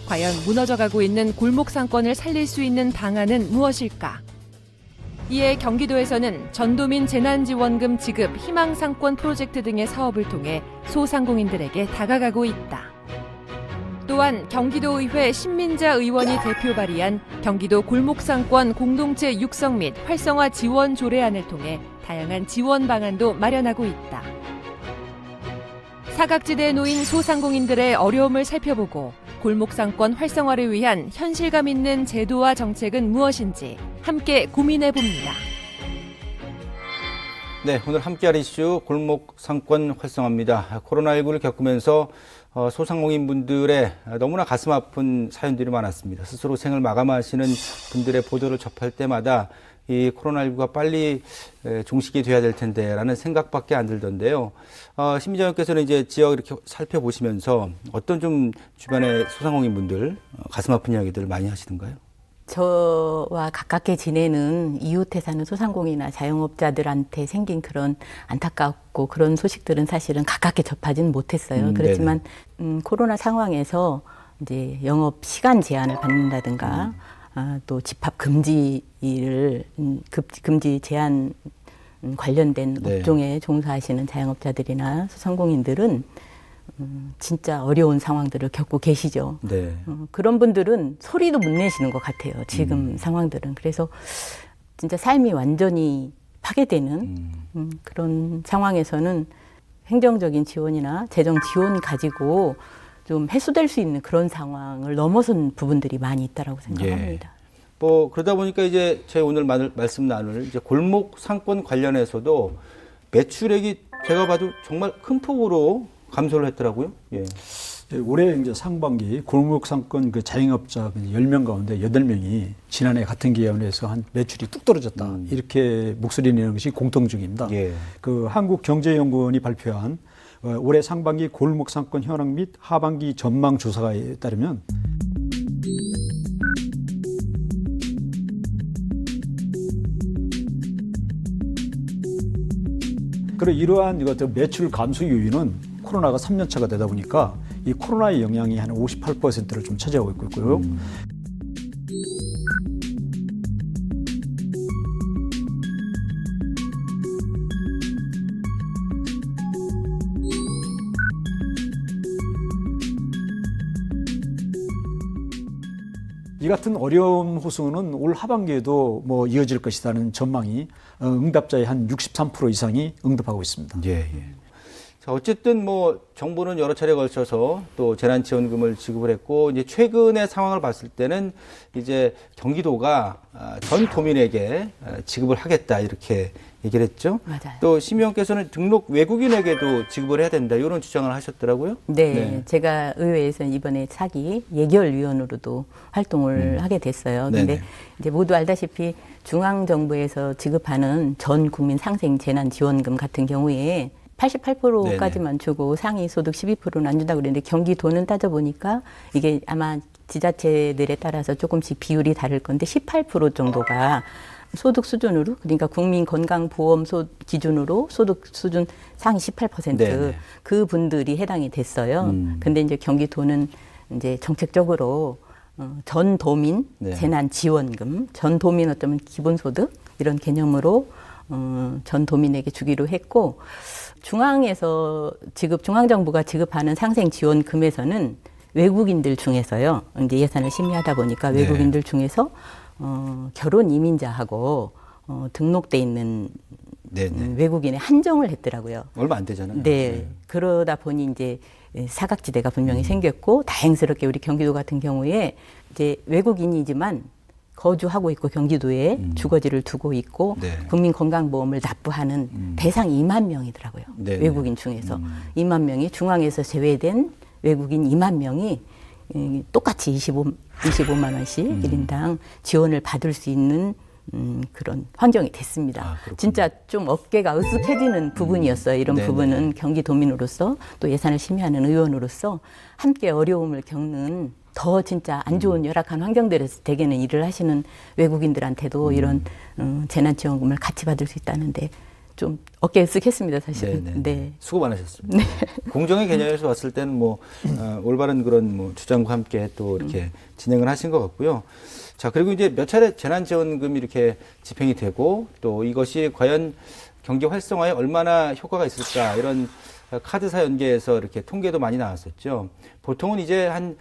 과연 무너져가고 있는 골목상권을 살릴 수 있는 방안은 무엇일까? 이에 경기도에서는 전도민 재난지원금 지급 희망상권 프로젝트 등의 사업을 통해 소상공인들에게 다가가고 있다. 또한 경기도의회 신민자 의원이 대표 발의한 경기도 골목상권 공동체 육성 및 활성화 지원 조례안을 통해 다양한 지원 방안도 마련하고 있다. 사각지대에 놓인 소상공인들의 어려움을 살펴보고 골목상권 활성화를 위한 현실감 있는 제도와 정책은 무엇인지 함께 고민해 봅니다. 네, 오늘 함께할 이슈 골목상권 활성화입니다. 코로나19를 겪으면서 소상공인분들의 너무나 가슴 아픈 사연들이 많았습니다. 스스로 생을 마감하시는 분들의 보도를 접할 때마다 이 코로나19가 빨리 종식이 돼야 될 텐데라는 생각밖에 안 들던데요. 신미자님께서는 이제 지역 이렇게 살펴보시면서 어떤 좀 주변의 소상공인분들 가슴 아픈 이야기들 많이 하시던가요? 저와 가깝게 지내는 이웃에 사는 소상공인이나 자영업자들한테 생긴 그런 안타깝고 그런 소식들은 사실은 가깝게 접하지는 못했어요. 그렇지만 코로나 상황에서 이제 영업 시간 제한을 받는다든가 또 집합 금지를 금지 제한 관련된 업종에 종사하시는 자영업자들이나 소상공인들은 진짜 어려운 상황들을 겪고 계시죠. 네. 그런 분들은 소리도 못 내시는 것 같아요. 지금 상황들은. 그래서 진짜 삶이 완전히 파괴되는 그런 상황에서는 행정적인 지원이나 재정 지원 가지고 좀 해소될 수 있는 그런 상황을 넘어선 부분들이 많이 있다라고 생각합니다. 뭐 그러다 보니까 이제 저희 오늘 말씀 나눌 이제 골목 상권 관련해서도 매출액이 제가 봐도 정말 큰 폭으로 감소를 했더라고요. 예. 올해 이제 상반기 골목 상권 그 자영업자 10명 가운데 8명이 지난해 같은 기간에서 한 매출이 뚝 떨어졌다. 이렇게 목소리 내는 것이 공통적입니다. 예. 그 한국경제연구원이 발표한 올해 상반기 골목 상권 현황 및 하반기 전망 조사에 따르면 그리고 이러한 이것들 매출 감소 요인은 코로나가 3년차가 되다 보니까 이 코로나의 영향이 한 58%를 좀 차지하고 있고요. 이 같은 어려움 호소는 올 하반기에도 뭐 이어질 것이라는 전망이 응답자의 한 63% 이상이 응답하고 있습니다. 예. 자, 어쨌든 뭐 정부는 여러 차례 걸쳐서 또 재난지원금을 지급을 했고 이제 최근의 상황을 봤을 때는 이제 경기도가 전 도민에게 지급을 하겠다 이렇게 얘기를 했죠. 맞아요. 또 심 의원께서는 등록 외국인에게도 지급을 해야 된다 이런 주장을 하셨더라고요. 네, 제가 의회에서 이번에 차기 예결위원으로도 활동을 하게 됐어요. 근데 이제 모두 알다시피 중앙정부에서 지급하는 전 국민 상생 재난 지원금 같은 경우에 88%까지만 주고 상위 소득 12%는 안 준다고 그랬는데 경기도는 따져보니까 이게 아마 지자체들에 따라서 조금씩 비율이 다를 건데 18% 정도가 소득 수준으로 그러니까 국민건강보험 기준으로 소득 수준 상위 18% 그 분들이 해당이 됐어요. 근데 이제 경기도는 이제 정책적으로 전 도민 재난 지원금, 전 도민 어쩌면 기본소득 이런 개념으로 전 도민에게 주기로 했고 중앙에서 중앙정부가 지급하는 상생 지원금에서는 외국인들 중에서요. 이제 예산을 심의하다 보니까 외국인들 중에서 결혼 이민자하고 등록돼 있는 외국인에 한정을 했더라고요. 얼마 안 되잖아요. 네. 그러다 보니 이제 사각지대가 분명히 생겼고 다행스럽게 우리 경기도 같은 경우에 이제 외국인이지만 거주하고 있고 경기도에 주거지를 두고 있고 국민건강보험을 납부하는 대상이 2만 명이더라고요. 외국인 중에서 2만 명이 중앙에서 제외된 외국인 2만 명이 똑같이 25만 원씩 1인당 지원을 받을 수 있는 그런 환경이 됐습니다. 진짜 좀 어깨가 으쓱해지는 부분이었어요. 이런 네네. 부분은 경기도민으로서 또 예산을 심의하는 의원으로서 함께 어려움을 겪는 더 진짜 안 좋은 열악한 환경들에서 대개는 일을 하시는 외국인들한테도 이런 재난지원금을 같이 받을 수 있다는데 좀 어깨 으쓱했습니다, 사실은. 네네. 네. 수고 많으셨습니다. 공정의 개념에서 봤을 때는 뭐 올바른 그런 뭐 주장과 함께 또 이렇게 진행을 하신 것 같고요. 자, 그리고 이제 몇 차례 재난지원금이 이렇게 집행이 되고 또 이것이 과연 경기 활성화에 얼마나 효과가 있을까 이런 카드사 연계에서 이렇게 통계도 많이 나왔었죠. 보통은 이제 한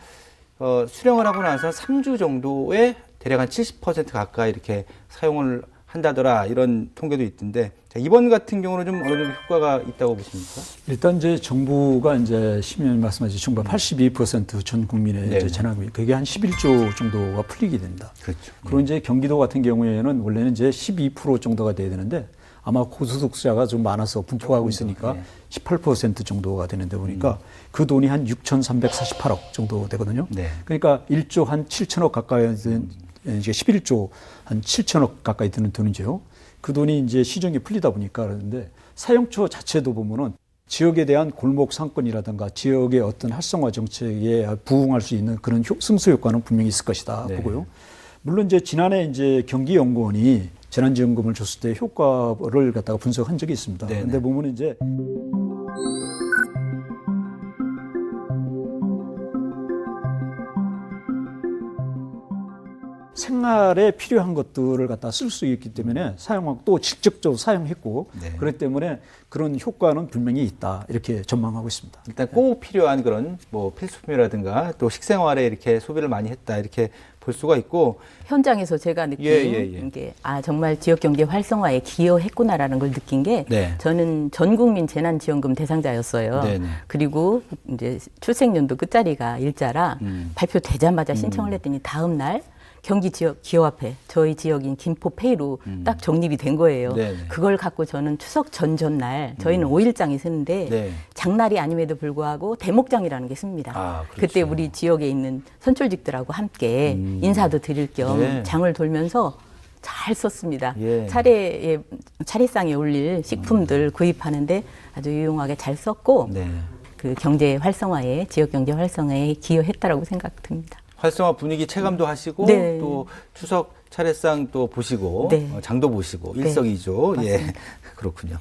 수령을 하고 나서 3주 정도에 대략 한 70% 가까이 이렇게 사용을 한다더라 이런 통계도 있던데 자, 이번 같은 경우는 좀 어느 정도 효과가 있다고 보십니까? 일단 이제 정부가 이제 시민 말씀하신 정부 82%전 국민의 네. 이제 재난금이 그게 한 11조 정도가 풀리게 됩니다. 그렇죠. 그리고 이제 경기도 같은 경우에는 원래는 이제 12% 정도가 돼야 되는데 아마 고소득자가 좀 많아서 분포하고 있으니까 18% 정도가 되는데 보니까 그 돈이 한 6,348억 정도 되거든요. 네. 그러니까 1조 한 7천억 가까이 된 이제 11조 한 7천억 가까이 드는 돈이죠. 그 돈이 이제 시중에 풀리다 보니까 그러는데 사용처 자체도 보면은 지역에 대한 골목 상권이라든가 지역의 어떤 활성화 정책에 부응할 수 있는 그런 승수 효과는 분명히 있을 것이다 네. 보고요. 물론 이제 지난해 이제 경기연구원이 재난지원금을 줬을 때 효과를 갖다가 분석한 적이 있습니다. 네네. 그런데 보면 이제 생활에 필요한 것들을 갖다 쓸 수 있기 때문에 사용하고 또 직접적으로 사용했고 네. 그렇기 때문에 그런 효과는 분명히 있다 이렇게 전망하고 있습니다. 일단 꼭 필요한 그런 뭐 필수품이라든가 또 식생활에 이렇게 소비를 많이 했다 이렇게 볼 수가 있고 현장에서 제가 느낀 예. 게 정말 지역 경제 활성화에 기여했구나라는 걸 느낀 게 네. 저는 전 국민 재난지원금 대상자였어요. 네네. 그리고 이제 출생연도 끝자리가 일자라 발표되자마자 신청을 했더니 다음 날 경기 지역 기업화폐 저희 지역인 김포페이로 딱 적립이 된 거예요. 네네. 그걸 갖고 저는 추석 전날 저희는 5일장이 쓰는데 네. 장날이 아님에도 불구하고 대목장이라는 게 씁니다. 아, 그렇죠. 그때 우리 지역에 있는 선출직들하고 함께 인사도 드릴 겸 네. 장을 돌면서 잘 썼습니다. 예. 차례상에 올릴 식품들 구입하는데 아주 유용하게 잘 썼고 네. 그 경제 활성화에 지역 경제 활성화에 기여했다라고 생각됩니다. 활성화 분위기 체감도 하시고 네. 또 추석 차례상 또 보시고 네. 장도 보시고 네. 일석이조 예 맞습니다. 그렇군요.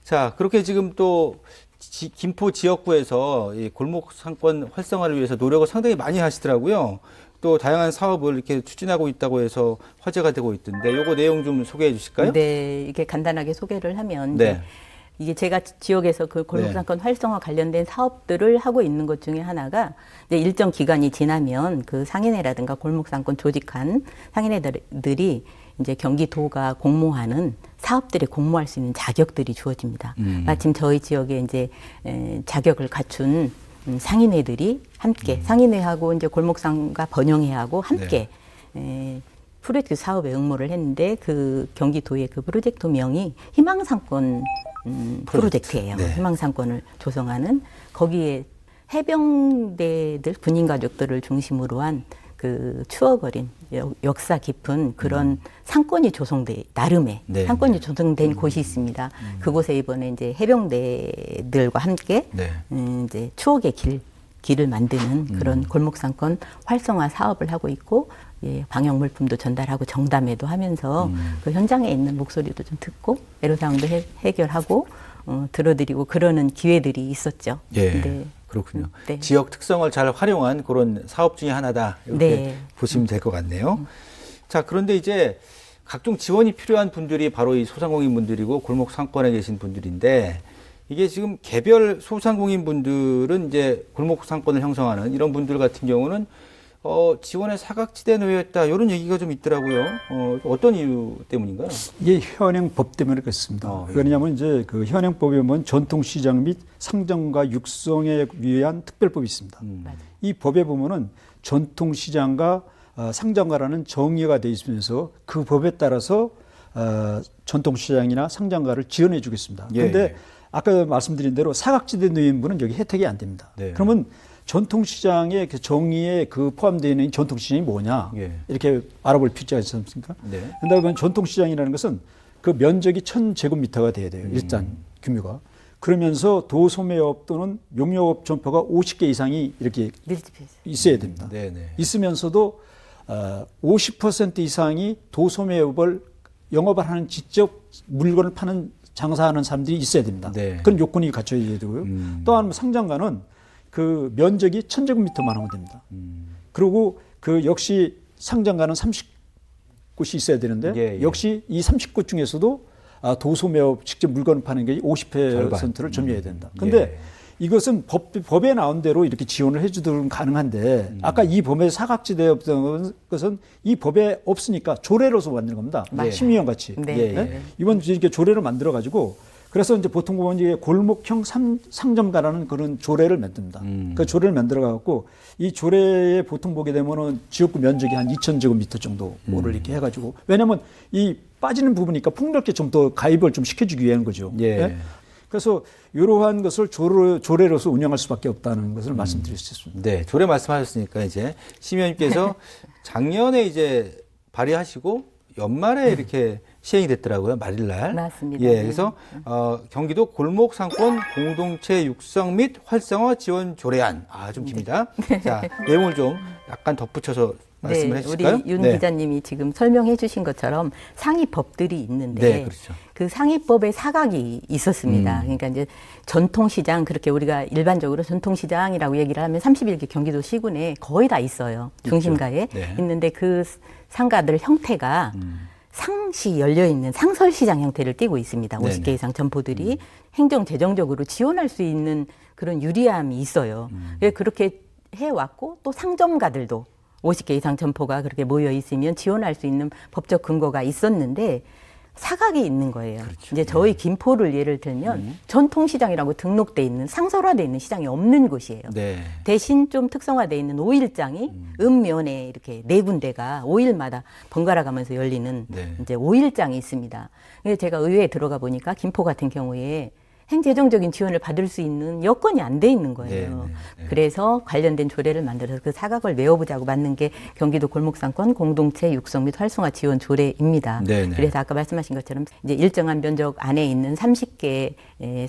자 그렇게 지금 또 김포 지역구에서 이 골목 상권 활성화를 위해서 노력을 상당히 많이 하시더라고요. 또 다양한 사업을 이렇게 추진하고 있다고 해서 화제가 되고 있던데 요거 내용 좀 소개해 주실까요? 네, 이게 간단하게 소개를 하면 네. 이게 제가 지역에서 그 골목상권 활성화 관련된 사업들을 하고 있는 것 중에 하나가 이제 일정 기간이 지나면 그 상인회라든가 골목상권 조직한 상인회들이 이제 경기도가 공모하는 사업들에 공모할 수 있는 자격들이 주어집니다. 마침 저희 지역에 이제 자격을 갖춘 상인회들이 함께 상인회하고 이제 골목상가 번영회하고 함께 프로젝트 사업에 응모를 했는데 그 경기도의 그 프로젝트 명이 희망상권 프로젝트예요. 네. 희망상권을 조성하는 거기에 해병대들 군인 가족들을 중심으로 한 그 추억 어린 역사 깊은 그런 상권이 조성돼 나름의 네. 상권이 조성된 곳이 있습니다. 그곳에 이번에 이제 해병대들과 함께 네. 이제 추억의 길을 만드는 그런 골목상권 활성화 사업을 하고 있고 예, 방역 물품도 전달하고 정담회도 하면서 그 현장에 있는 목소리도 좀 듣고 애로사항도 해결하고 들어드리고 그러는 기회들이 있었죠. 예. 네. 그렇군요. 네. 지역 특성을 잘 활용한 그런 사업 중에 하나다 이렇게 네. 보시면 될 것 같네요. 자 그런데 이제 각종 지원이 필요한 분들이 바로 이 소상공인 분들이고 골목 상권에 계신 분들인데 이게 지금 개별 소상공인 분들은 이제 골목 상권을 형성하는 이런 분들 같은 경우는 지원에 사각지대에 놓였다 이런 얘기가 좀 있더라고요. 어떤 이유 때문인가요? 이게 현행법 때문에 그렇습니다. 예. 왜냐하면 이제 그 현행법에 보면 전통시장 및 상점가 육성에 위한 특별법이 있습니다. 이 법에 보면은 전통시장과 상점가라는 정의가 돼 있으면서 그 법에 따라서 전통시장이나 상점가를 지원해 주겠습니다. 예, 그런데 예. 아까 말씀드린 대로 사각지대에 놓인 분은 여기 혜택이 안 됩니다. 네. 그러면 전통시장의 그 정의에 그 포함되어 있는 전통시장이 뭐냐 예. 이렇게 알아볼 필요가 있지 않습니까? 네. 그런데 전통시장이라는 것은 그 면적이 1000제곱미터가 돼야 돼요. 일단 규모가. 그러면서 도소매업 또는 용역업 점포가 50개 이상이 이렇게 밀집해서. 있어야 됩니다. 네네. 있으면서도 50% 이상이 도소매업을 영업을 하는 직접 물건을 파는 장사하는 사람들이 있어야 됩니다. 네. 그런 요건이 갖춰져야 되고요. 또한 상장가는 그 면적이 1000제곱미터만 하면 됩니다. 그리고 그 역시 상장가는 30곳이 있어야 되는데 예, 예. 역시 이 30곳 중에서도 도소매업 직접 물건을 파는 게 50%를 절반. 점유해야 된다. 근데 예. 이것은 법에 나온 대로 이렇게 지원을 해주도록 가능한데 아까 이 법에 사각지대에 없던 것은 이 법에 없으니까 조례로서 만드는 겁니다. 맞아요. 심의원 같이. 네. 예, 네? 예. 이번 이렇게 조례를 만들어 가지고 그래서 이제 보통 보면 이게 골목형 상점가라는 그런 조례를 만듭니다. 그 조례를 만들어 갖고 이 조례에 보통 보게 되면은 지역구 면적이 한 2,000제곱미터 정도를 이렇게 해가지고 왜냐하면 이 빠지는 부분이니까 폭넓게 좀 더 가입을 좀 시켜주기 위한 거죠. 예. 네? 그래서 이러한 것을 조례로서 운영할 수밖에 없다는 것을 말씀드릴 수 있습니다. 네, 조례 말씀하셨으니까 이제 심의원님께서 작년에 이제 발의하시고 연말에 이렇게 시행이 됐더라고요. 말일날. 맞습니다. 예, 네. 그래서 경기도 골목 상권 공동체 육성 및 활성화 지원 조례안. 좀 깁니다. 자, 내용을 좀 약간 덧붙여서 말씀을 해주실까요? 우리 윤 기자님이 지금 설명해 주신 것처럼 상위법들이 있는데 네, 그렇죠. 그 상위법에 사각이 있었습니다. 그러니까 이제 전통시장 그렇게 우리가 일반적으로 전통시장이라고 얘기를 하면 31개 경기도 시군에 거의 다 있어요. 중심가에 네. 있는데 그 상가들 형태가 상시 열려있는 상설시장 형태를 띠고 있습니다. 네네. 50개 이상 점포들이 행정 재정적으로 지원할 수 있는 그런 유리함이 있어요. 그렇게 해왔고 또 상점가들도 50개 이상 점포가 그렇게 모여 있으면 지원할 수 있는 법적 근거가 있었는데 사각이 있는 거예요. 그렇죠. 이제 저희 김포를 예를 들면 전통시장이라고 등록돼 있는 상설화돼 있는 시장이 없는 곳이에요. 네. 대신 좀 특성화돼 있는 5일장이 읍면에 이렇게 네 군데가 5일마다 번갈아 가면서 열리는 네. 이제 5일장이 있습니다. 그래서 제가 의회에 들어가 보니까 김포 같은 경우에 행재정적인 지원을 받을 수 있는 여건이 안 돼 있는 거예요. 네, 네. 그래서 관련된 조례를 만들어서 그 사각을 메워보자고 만든 게 경기도 골목상권 공동체 육성 및 활성화 지원 조례입니다. 네, 네. 그래서 아까 말씀하신 것처럼 이제 일정한 면적 안에 있는 30개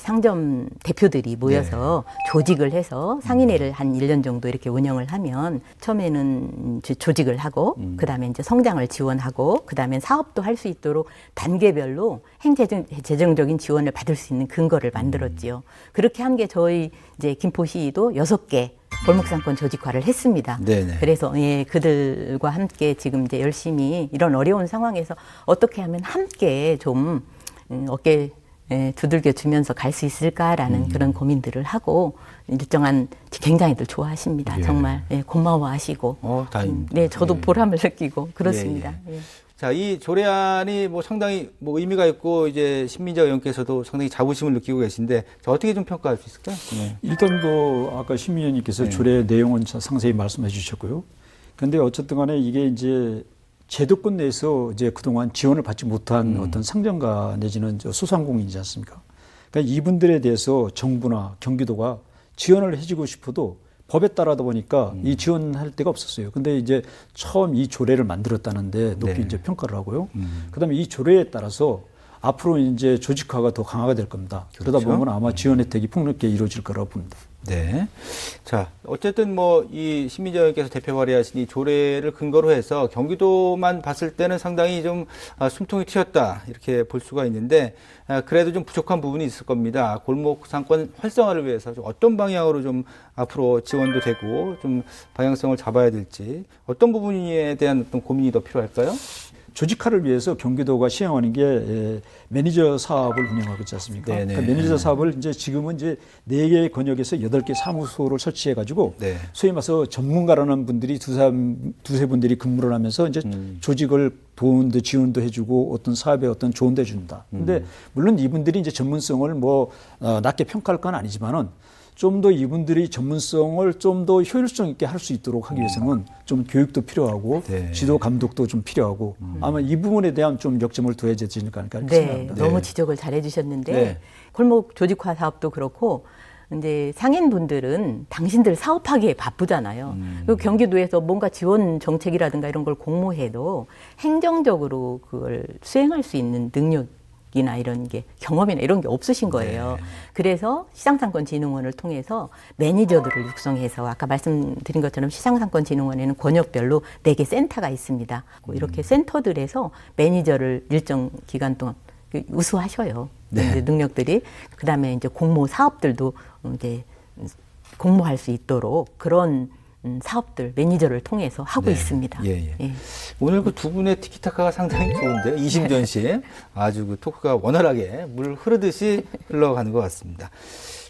상점 대표들이 모여서 조직을 해서 상인회를 한 1년 정도 이렇게 운영을 하면 처음에는 조직을 하고 그다음에 이제 성장을 지원하고 그다음에 사업도 할 수 있도록 단계별로 행재정적인 지원을 받을 수 있는 근거를 만들었지요. 그렇게 한 게 저희 이제 김포시도 6개 골목상권 조직화를 했습니다. 네네. 그래서 그들과 함께 지금 이제 열심히 이런 어려운 상황에서 어떻게 하면 함께 좀 어깨 두들겨 주면서 갈 수 있을까라는 그런 고민들을 하고 일정한 굉장히들 좋아하십니다. 예. 정말 고마워하시고 다행입니다. 네, 저도 예. 보람을 느끼고 그렇습니다. 예. 자, 이 조례안이 뭐 상당히 뭐 의미가 있고 이제 신민자 의원께서도 상당히 자부심을 느끼고 계신데 자, 어떻게 좀 평가할 수 있을까요? 네. 일단 뭐 아까 심 의원님께서 네. 조례 내용은 상세히 말씀해 주셨고요. 그런데 어쨌든 간에 이게 이제 제도권 내에서 이제 그동안 지원을 받지 못한 어떤 상점가 내지는 소상공인이지 않습니까? 그러니까 이분들에 대해서 정부나 경기도가 지원을 해주고 싶어도 법에 따라다 보니까 이 지원할 데가 없었어요. 근데 이제 처음 이 조례를 만들었다는데 높이 네. 이제 평가를 하고요. 그다음에 이 조례에 따라서 앞으로 이제 조직화가 더 강화가 될 겁니다. 그러다 그렇죠. 보면 아마 지원 혜택이 폭넓게 이루어질 거라고 봅니다. 네. 자, 어쨌든 뭐 이 신민자 의원께서 대표 발의하신 이 조례를 근거로 해서 경기도만 봤을 때는 상당히 좀 숨통이 튀었다 이렇게 볼 수가 있는데 그래도 좀 부족한 부분이 있을 겁니다. 골목 상권 활성화를 위해서 좀 어떤 방향으로 좀 앞으로 지원도 되고 좀 방향성을 잡아야 될지 어떤 부분에 대한 어떤 고민이 더 필요할까요? 조직화를 위해서 경기도가 시행하는 게 매니저 사업을 운영하고 있지 않습니까? 네네. 그러니까 매니저 사업을 이제 지금은 이제 4개 권역에서 8개 사무소를 설치해 가지고 네. 소위 말해서 전문가라는 분들이 두세 분들이 근무를 하면서 이제 조직을 도움도 지원도 해주고 어떤 사업에 어떤 조언도 해준다. 근데 물론 이분들이 이제 전문성을 뭐 낮게 평가할 건 아니지만은 좀 더 이분들이 전문성을 좀 더 효율성 있게 할 수 있도록 하기 위해서는 좀 교육도 필요하고 네. 지도 감독도 좀 필요하고 아마 이 부분에 대한 좀 역점을 둬야 되지 않을까 네, 생각합니다. 너무 지적을 잘 해주셨는데 네. 골목 조직화 사업도 그렇고 이제 상인분들은 당신들 사업하기에 바쁘잖아요. 그리고 경기도에서 뭔가 지원 정책이라든가 이런 걸 공모해도 행정적으로 그걸 수행할 수 있는 능력이나 이런 게 경험이나 이런 게 없으신 거예요. 네. 그래서 시장상권진흥원을 통해서 매니저들을 육성해서 아까 말씀드린 것처럼 시장상권진흥원에는 권역별로 4개 센터가 있습니다. 이렇게 센터들에서 매니저를 일정 기간 동안 우수하셔요. 네. 이제 능력들이. 그다음에 이제 공모 사업들도 이제 공모할 수 있도록 그런 사업들 매니저를 통해서 하고 네. 있습니다. 예. 예. 오늘 그 두 분의 티키타카가 상당히 좋은데요. 이심전심 아주 그 토크가 원활하게 물 흐르듯이 흘러가는 것 같습니다.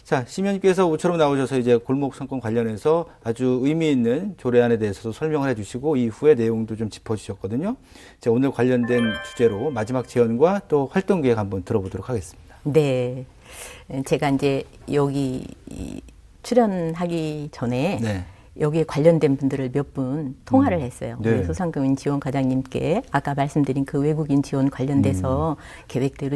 자, 심의원님께서 모처럼 나오셔서 이제 골목 상권 관련해서 아주 의미 있는 조례안에 대해서도 설명을 해주시고 이후의 내용도 좀 짚어주셨거든요. 자, 오늘 관련된 주제로 마지막 제언과 또 활동 계획 한번 들어보도록 하겠습니다. 네. 제가 이제 여기 출연하기 전에 네. 여기에 관련된 분들을 몇 분 통화를 했어요. 네. 우리 소상공인 지원 과장님께 아까 말씀드린 그 외국인 지원 관련돼서 계획대로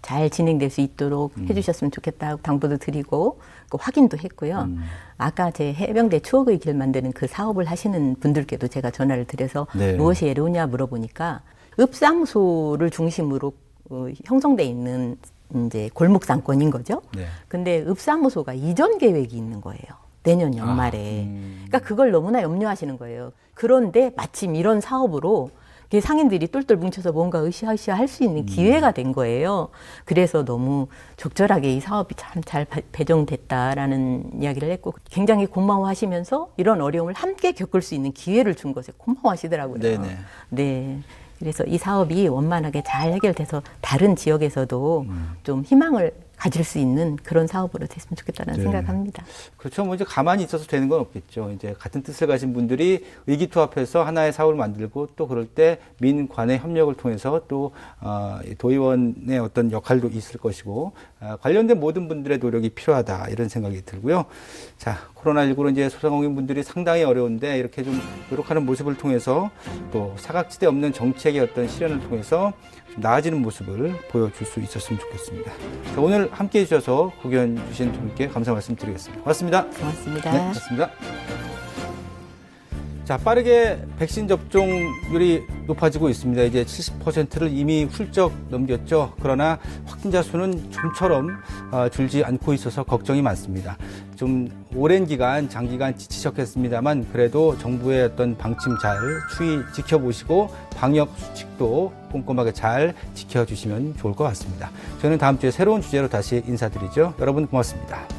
잘 진행될 수 있도록 해주셨으면 좋겠다고 당부도 드리고 그 확인도 했고요. 아까 제 해병대 추억의 길 만드는 그 사업을 하시는 분들께도 제가 전화를 드려서 네. 무엇이 애로우냐 물어보니까 읍사무소를 중심으로 형성돼 있는 이제 골목 상권인 거죠. 네. 근데 읍사무소가 이전 계획이 있는 거예요. 내년 연말에. 그러니까 그걸 너무나 염려하시는 거예요. 그런데 마침 이런 사업으로 상인들이 똘똘 뭉쳐서 뭔가 으쌰으쌰 할 수 있는 기회가 된 거예요. 그래서 너무 적절하게 이 사업이 참 잘 배정됐다라는 이야기를 했고 굉장히 고마워하시면서 이런 어려움을 함께 겪을 수 있는 기회를 준 것에 고마워하시더라고요. 네네. 네. 그래서 이 사업이 원만하게 잘 해결돼서 다른 지역에서도 좀 희망을 가질 수 있는 그런 사업으로 됐으면 좋겠다는 네. 생각합니다. 그렇죠. 뭐 이제 가만히 있어서 되는 건 없겠죠. 이제 같은 뜻을 가진 분들이 의기투합해서 하나의 사업을 만들고 또 그럴 때 민관의 협력을 통해서 또 도의원의 어떤 역할도 있을 것이고 관련된 모든 분들의 노력이 필요하다 이런 생각이 들고요. 자, 코로나19로 이제 소상공인 분들이 상당히 어려운데 이렇게 좀 노력하는 모습을 통해서 또 사각지대 없는 정책의 어떤 실현을 통해서 좀 나아지는 모습을 보여줄 수 있었으면 좋겠습니다. 자, 오늘 함께해 주셔서 구견 주신 두 분께 감사 말씀드리겠습니다. 고맙습니다. 고맙습니다. 네, 고맙습니다. 자, 빠르게 백신 접종률이 높아지고 있습니다. 이제 70%를 이미 훌쩍 넘겼죠. 그러나 확진자 수는 좀처럼 줄지 않고 있어서 걱정이 많습니다. 좀 오랜 기간, 장기간 지치셨겠습니다만 그래도 정부의 어떤 방침 잘 추이 지켜보시고 방역 수칙도 꼼꼼하게 잘 지켜주시면 좋을 것 같습니다. 저는 다음 주에 새로운 주제로 다시 인사드리죠. 여러분 고맙습니다.